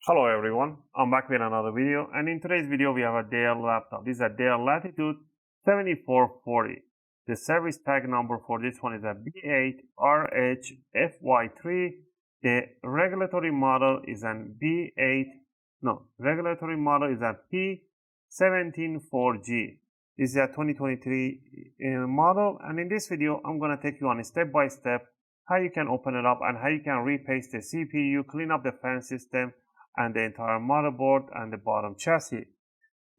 Hello everyone, I'm back with another video, and in today's video we have a Dell laptop. This is a Dell Latitude 7440. The service tag number for this one is a B8RHFY3. The regulatory model is an P174G. This is a 2023 model, and in this video I'm going to take you on a step-by-step how you can open it up and how you can repaste the CPU, clean up the fan system and the entire motherboard and the bottom chassis.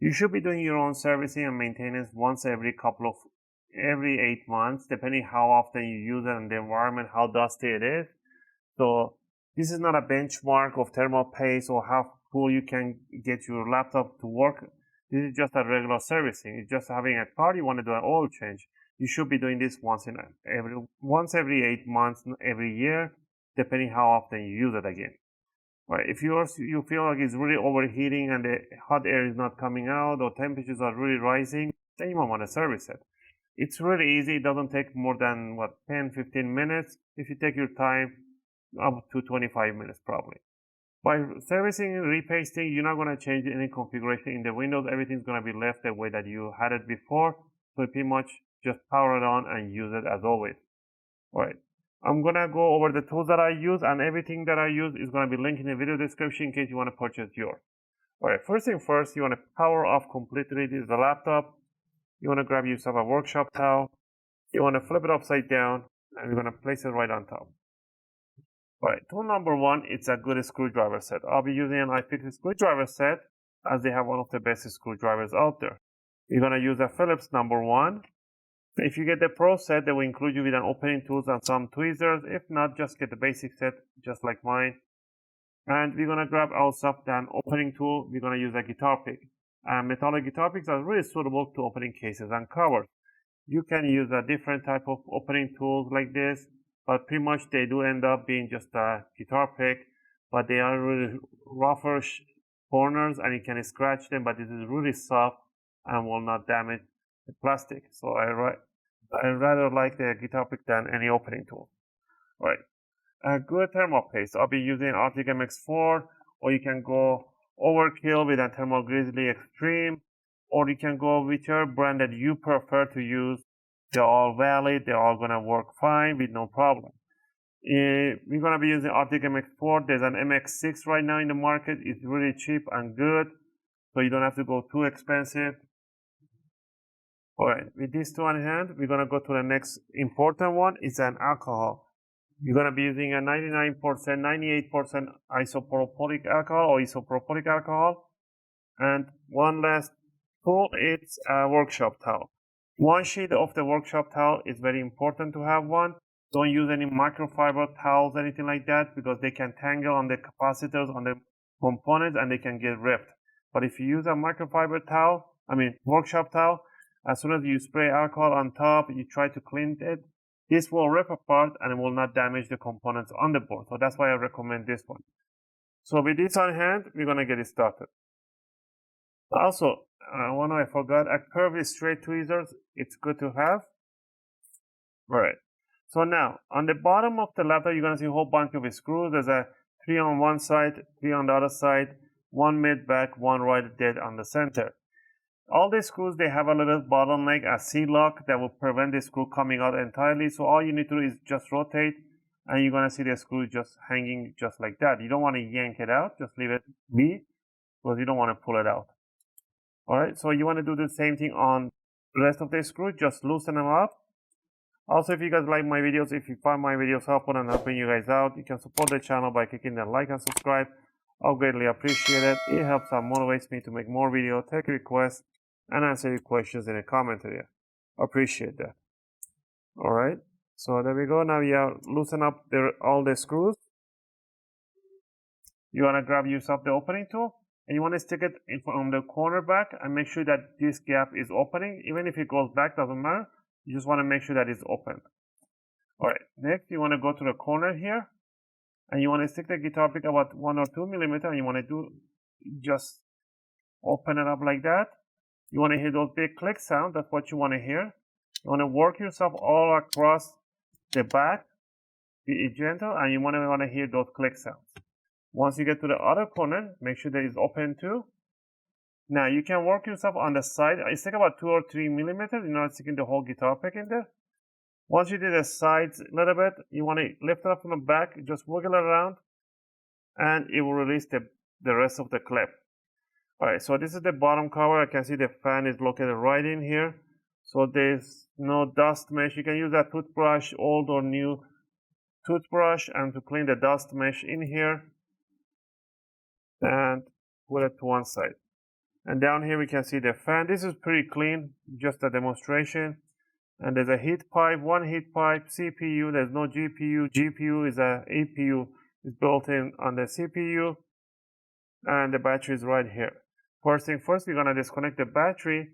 You should be doing your own servicing and maintenance once every 8 months, depending how often you use it and the environment, how dusty it is. So this is not a benchmark of thermal paste or how cool you can get your laptop to work. This is just a regular servicing. It's just having a car, you want to do an oil change. You should be doing this once every 8 months, every year, depending how often you use it again. Right. If you feel like it's really overheating and the hot air is not coming out or temperatures are really rising, then you might want to service it. It's really easy. It doesn't take more than 10-15 minutes. If you take your time, up to 25 minutes probably. By servicing and repasting, you're not going to change any configuration in the Windows. Everything's going to be left the way that you had it before. So pretty much just power it on and use it as always. All right. I'm going to go over the tools that I use, and everything that I use is going to be linked in the video description in case you want to purchase yours. Alright, first thing first, you want to power off completely the laptop. You want to grab yourself a workshop towel. You want to flip it upside down, and you're going to place it right on top. Alright, tool number one, it's a good screwdriver set. I'll be using an iFixit screwdriver set, as they have one of the best screwdrivers out there. You're going to use a Phillips number one. If you get the Pro set, they will include you with an opening tools and some tweezers. If not, just get the basic set, just like mine. And we're going to grab also an opening tool. We're going to use a guitar pick. Metallic guitar picks are really suitable to opening cases and covers. You can use a different type of opening tools like this, but pretty much they do end up being just a guitar pick, but they are really rougher corners and you can scratch them, but this is really soft and will not damage the plastic. So I rather like the guitar pick than any opening tool. Alright, a good thermal paste. I'll be using Arctic MX4, or you can go overkill with a Thermal Grizzly Extreme, or you can go whichever brand that you prefer to use. They're all valid. They're all gonna work fine with no problem. We're gonna be using Arctic MX4. There's an MX6 right now in the market. It's really cheap and good, so you don't have to go too expensive. Alright, with these two on hand, we're going to go to the next important one. It's an alcohol. You're going to be using a 99%, 98% isopropylic alcohol or isopropylic alcohol. And one last tool, it's a workshop towel. One sheet of the workshop towel is very important to have one. Don't use any microfiber towels, anything like that, because they can tangle on the capacitors, on the components, and they can get ripped. But if you use a microfiber towel, workshop towel, as soon as you spray alcohol on top, you try to clean it, this will rip apart and it will not damage the components on the board. So that's why I recommend this one. So with this on hand, we're going to get it started. Also, one I forgot, a curved straight tweezers, it's good to have. Alright, so now on the bottom of the laptop, you're going to see a whole bunch of screws. There's a 3 on one side, 3 on the other side, 1 mid back, 1 right dead on the center. All these screws, they have a little bottleneck, a C-lock that will prevent the screw coming out entirely. So all you need to do is just rotate and you're going to see the screw just hanging just like that. You don't want to yank it out, just leave it be because you don't want to pull it out. Alright, so you want to do the same thing on the rest of the screws, just loosen them up. Also, if you guys like my videos, if you find my videos helpful and helping you guys out, you can support the channel by clicking the like and subscribe. I'll greatly appreciate it. It helps and motivates me to make more videos, take requests, and answer your questions in the comment area. Appreciate that. Alright, so there we go. Now you loosen up all the screws. You want to grab yourself the opening tool and you want to stick it from the corner back and make sure that this gap is opening. Even if it goes back, doesn't matter. You just want to make sure that it's open. Alright, next you want to go to the corner here and you want to stick the guitar pick about 1 or 2 millimeters and you want to just open it up like that. You want to hear those big click sounds. That's what you want to hear. You want to work yourself all across the back, be gentle, and you want to hear those click sounds. Once you get to the other corner, make sure that it's open too. Now you can work yourself on the side. It's like about 2 or 3 millimeters. You're not sticking the whole guitar pick in there. Once you do the sides a little bit, you want to lift it up from the back, just wiggle it around, and it will release the rest of the clip. Alright, so this is the bottom cover. I can see the fan is located right in here. So there's no dust mesh. You can use that toothbrush, old or new toothbrush, and to clean the dust mesh in here and put it to one side. And down here we can see the fan. This is pretty clean, just a demonstration. And there's a heat pipe, one heat pipe, CPU. There's no GPU. GPU is a APU is built in on the CPU, and the battery is right here. First thing first, we're gonna disconnect the battery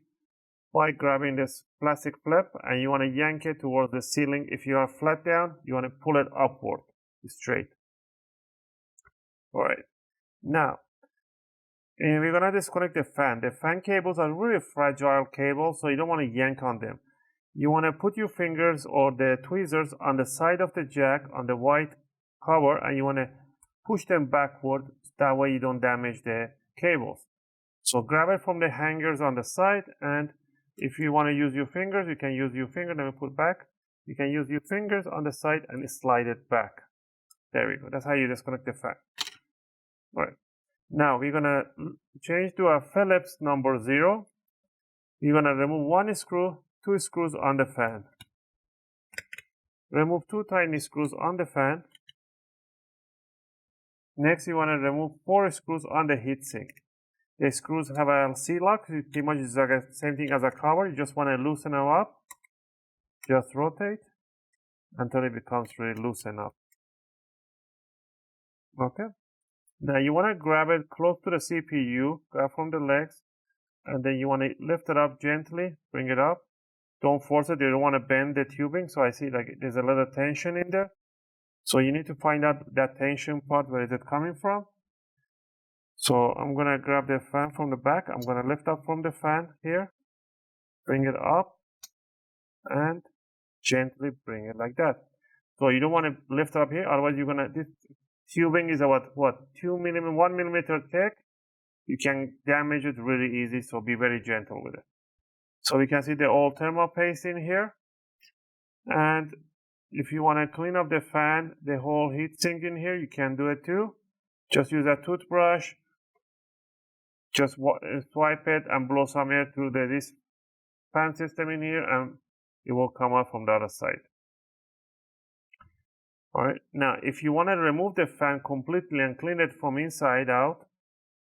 by grabbing this plastic flip, and you want to yank it towards the ceiling. If you are flat down, you want to pull it upward straight. All right, now we're gonna disconnect the fan. The fan cables are really fragile cables, so you don't want to yank on them. You want to put your fingers or the tweezers on the side of the jack on the white cover, and you want to push them backward. That way you don't damage the cables. So grab it from the hangers on the side, and if you want to use your fingers, you can use your finger. Let me put back. You can use your fingers on the side and slide it back. There we go. That's how you disconnect the fan. All right. Now we're gonna change to a Phillips number 0. You're gonna remove one screw, 2 screws on the fan. Remove 2 tiny screws on the fan. Next, you want to remove 4 screws on the heatsink. The screws have a C-lock. It pretty much is like the same thing as a cover. You just want to loosen them up. Just rotate until it becomes really loosened up. Okay. Now you want to grab it close to the CPU, grab from the legs, and then you want to lift it up gently, bring it up. Don't force it. You don't want to bend the tubing. So I see like there's a little tension in there. So you need to find out that tension part, where is it coming from. So I'm going to grab the fan from the back. I'm going to lift up from the fan here, bring it up, and gently bring it like that. So you don't want to lift up here, otherwise you're going to, this tubing is about what, 1 millimeter thick. You can damage it really easy, so be very gentle with it. So we can see the old thermal paste in here. And if you want to clean up the fan, the whole heat sink in here, you can do it too. Just use a toothbrush. Just swipe it and blow some air through this fan system in here, and it will come out from the other side. Alright, now if you want to remove the fan completely and clean it from inside out,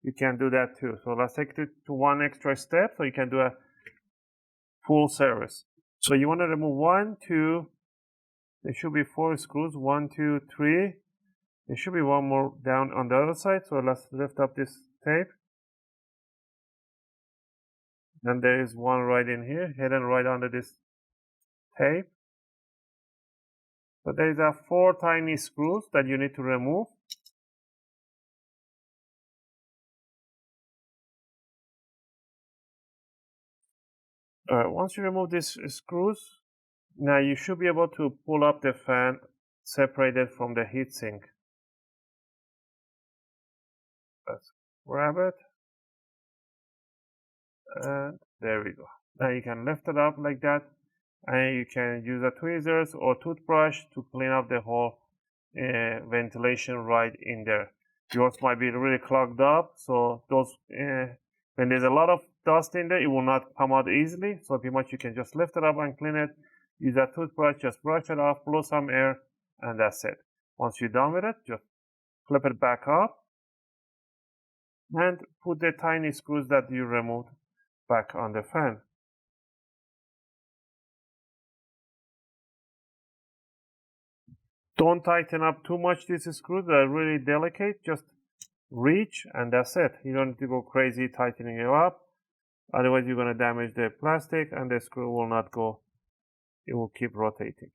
you can do that too. So let's take it to one extra step so you can do a full service. So you want to remove 1, 2, there should be 4 screws, 1, 2, 3. There should be one more down on the other side. So let's lift up this tape. And there is one right in here, hidden right under this tape. So there is 4 tiny screws that you need to remove. Alright, once you remove these screws, now you should be able to pull up the fan separated from the heatsink. Let's grab it. And there we go. Now you can lift it up like that, and you can use a tweezers or toothbrush to clean up the whole ventilation right in there. Yours might be really clogged up, so those when there's a lot of dust in there, it will not come out easily. So pretty much you can just lift it up and clean it. Use a toothbrush, just brush it off, blow some air, and that's it. Once you're done with it, just flip it back up and put the tiny screws that you removed back on the fan. Don't tighten up too much these screws, they're really delicate. Just reach and that's it. You don't need to go crazy tightening it up. Otherwise you're going to damage the plastic and the screw will not go. It will keep rotating.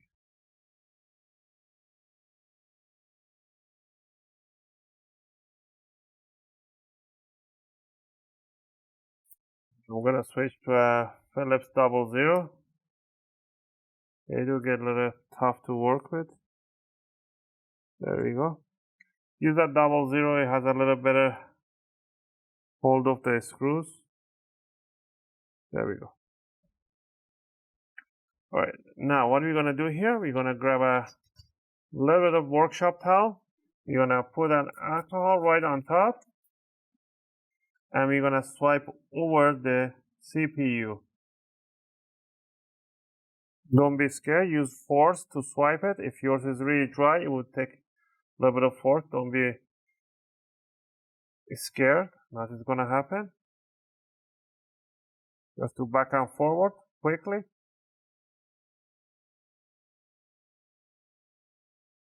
I'm going to switch to a Phillips 00. They do get a little tough to work with. There we go. Use that 00, it has a little better hold of the screws. There we go. Alright, now what we're going to do here, we're going to grab a little bit of workshop towel. We're going to put an alcohol right on top. And we're going to swipe over the CPU. Don't be scared, use force to swipe it. If yours is really dry, it would take a little bit of force. Don't be scared, nothing's going to happen. Just do back and forward quickly.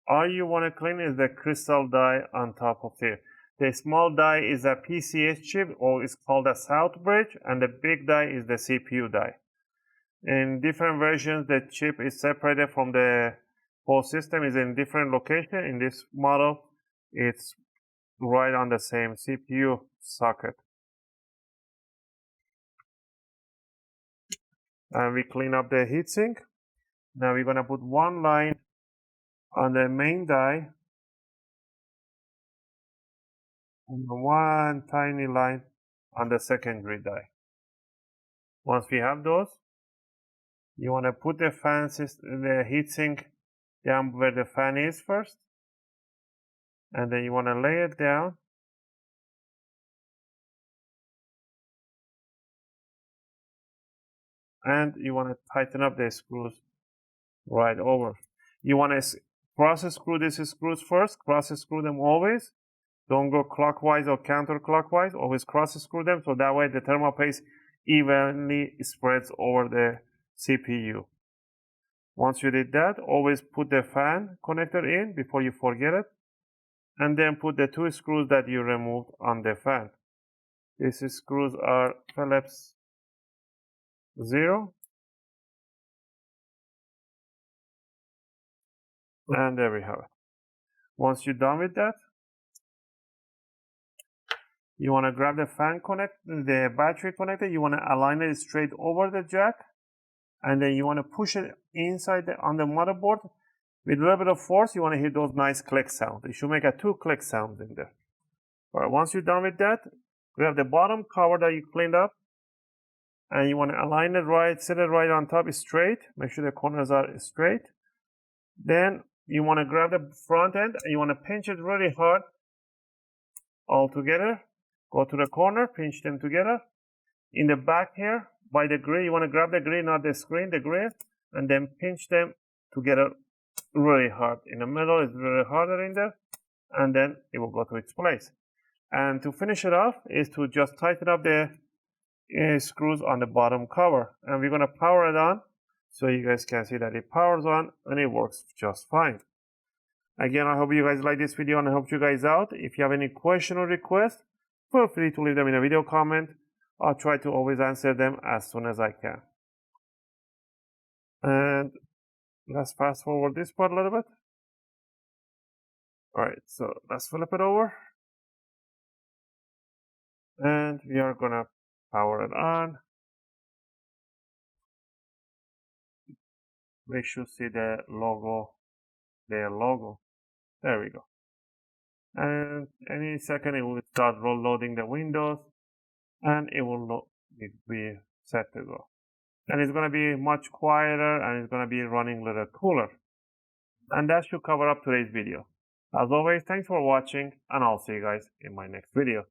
All you want to clean is the crystal die on top of it. The small die is a PCH chip, or it's called a South Bridge, and the big die is the CPU die. In different versions, the chip is separated from the whole system, is in different location. In this model, it's right on the same CPU socket. And we clean up the heatsink. Now we're going to put one line on the main die and one tiny line on the secondary die. Once we have those, you want to put the the heatsink down where the fan is first, and then you want to lay it down. And you want to tighten up the screws right over. You want to cross screw these screws first, cross screw them always. Don't go clockwise or counterclockwise, always cross screw them, so that way the thermal paste evenly spreads over the CPU. Once you did that, always put the fan connector in before you forget it, and then put the two screws that you removed on the fan. These screws are Phillips 0, and there we have it. Once you're done with that, you want to grab the fan the battery connector. You want to align it straight over the jack, and then you want to push it inside on the motherboard with a little bit of force. You want to hear those nice click sounds. You should make a 2 click sounds in there. All right, once you're done with that, grab the bottom cover that you cleaned up, and you want to align it right, set it right on top straight. Make sure the corners are straight. Then you want to grab the front end and you want to pinch it really hard all together. Go to the corner, pinch them together. In the back here, by the grill, you want to grab the grill, not the screen, the grill, and then pinch them together really hard. In the middle, it's really harder in there, and then it will go to its place. And to finish it off is to just tighten up the screws on the bottom cover. And we're going to power it on so you guys can see that it powers on and it works just fine. Again, I hope you guys like this video and I helped you guys out. If you have any question or request, feel free to leave them in a video comment. I'll try to always answer them as soon as I can. And let's fast forward this part a little bit. Alright, so let's flip it over. And we are gonna power it on. Make sure you see the logo, their logo. There we go. And any second it will start loading the windows and it will be set to go. And it's going to be much quieter and it's going to be running a little cooler. And that should cover up today's video. As always, thanks for watching and I'll see you guys in my next video.